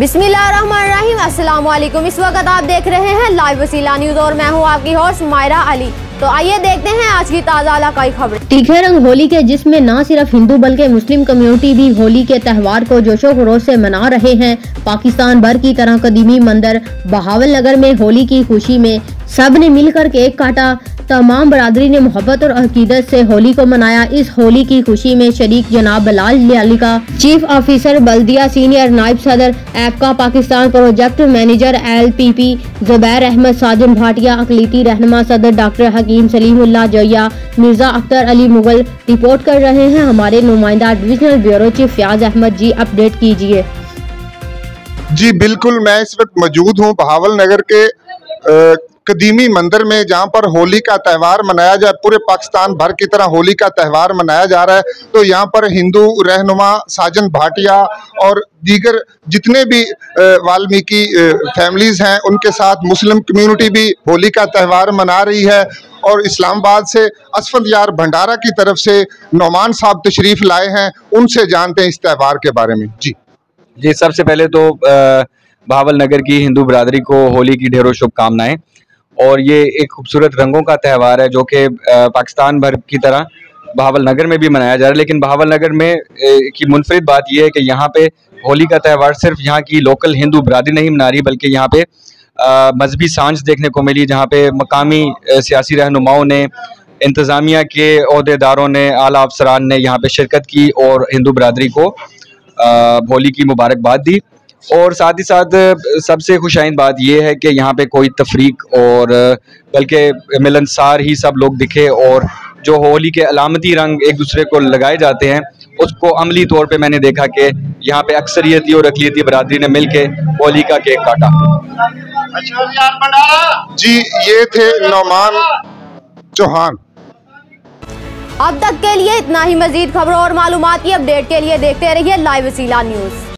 बिस्मिल्लाहिर्रहमानिर्रहीम, अस्सलाम वालेकुम। इस वक्त आप देख रहे हैं लाइव वसीला न्यूज़ और मैं हूं आपकी होस्ट मायरा अली। तो आइए देखते हैं आज की ताज़ा इलाकाई खबरें। तीखे रंग होली के जिसमें न सिर्फ हिंदू बल्कि मुस्लिम कम्युनिटी भी होली के त्यौहार को जोशो खरोश से मना रहे हैं। पाकिस्तान भर की तरह कदीमी मंदिर बहावलनगर में होली की खुशी में सब ने मिलकर केक काटा। तमाम बरादरी ने मोहब्बत और अकीदत से होली को मनाया। इस होली की खुशी में शरीक जनाब बिलाल लियालिका, चीफ ऑफिसर बल्दिया, सीनियर नायब सदर एपका Pakistan, project manager LPP Zubair Ahmed, Sajan Bhatia, अकलीती रहनुमा सदर डॉक्टर हकीम सलीमुल्लाह जोया, मिर्जा अख्तर अली मुगल रिपोर्ट कर रहे हैं हमारे नुमाइंदा divisional bureau chief Fayaz Ahmed ji. Update कीजिए जी। बिल्कुल, मैं इस वक्त मौजूद हूँ बहावलनगर के कदीमी मंदिर में, जहाँ पर होली का त्यौहार मनाया जाए। पूरे पाकिस्तान भर की तरह होली का त्यौहार मनाया जा रहा है। तो यहाँ पर हिंदू रहनुमा साजन भाटिया और दीगर जितने भी वाल्मीकि फैमिलीज हैं, उनके साथ मुस्लिम कम्युनिटी भी होली का त्यौहार मना रही है। और इस्लामाबाद से असफद यार भंडारा की तरफ से नौमान साहब तशरीफ लाए हैं, उनसे जानते हैं इस त्यौहार के बारे में। जी, सबसे पहले तो बहावलनगर की हिंदू बरादरी को होली की ढेरों शुभकामनाएं। और ये एक खूबसूरत रंगों का त्यौहार है जो कि पाकिस्तान भर की तरह बहावलनगर में भी मनाया जा रहा है। लेकिन बहावलनगर में की मुनफरिद बात यह है कि यहाँ पे होली का त्यौहार सिर्फ यहाँ की लोकल हिंदू बरादरी नहीं मना रही, बल्कि यहाँ पे मजहबी सांझ देखने को मिली, जहाँ पे मकामी सियासी रहनुमाओं ने, इंतज़ामिया के ओहदेदारों ने, आला अफसरान ने यहाँ पे शिरकत की और हिंदू बरादरी को होली की मुबारकबाद दी। और साथ ही साथ सबसे खुशाइन बात यह है कि यहाँ पे कोई तफरीक और बल्कि मिलनसार ही सब लोग दिखे, और जो होली के अलामती रंग एक दूसरे को लगाए जाते हैं उसको अमली तौर पे मैंने देखा कि यहाँ पे अक्सरियती और अक़लियती बरादरी ने मिलके होली का केक काटा। जी, ये थे नौमान चौहान। अब तक के लिए इतना ही। मजीद खबरों और मालूमाती अपडेट के लिए देखते रहिए लाइव वसीला न्यूज़।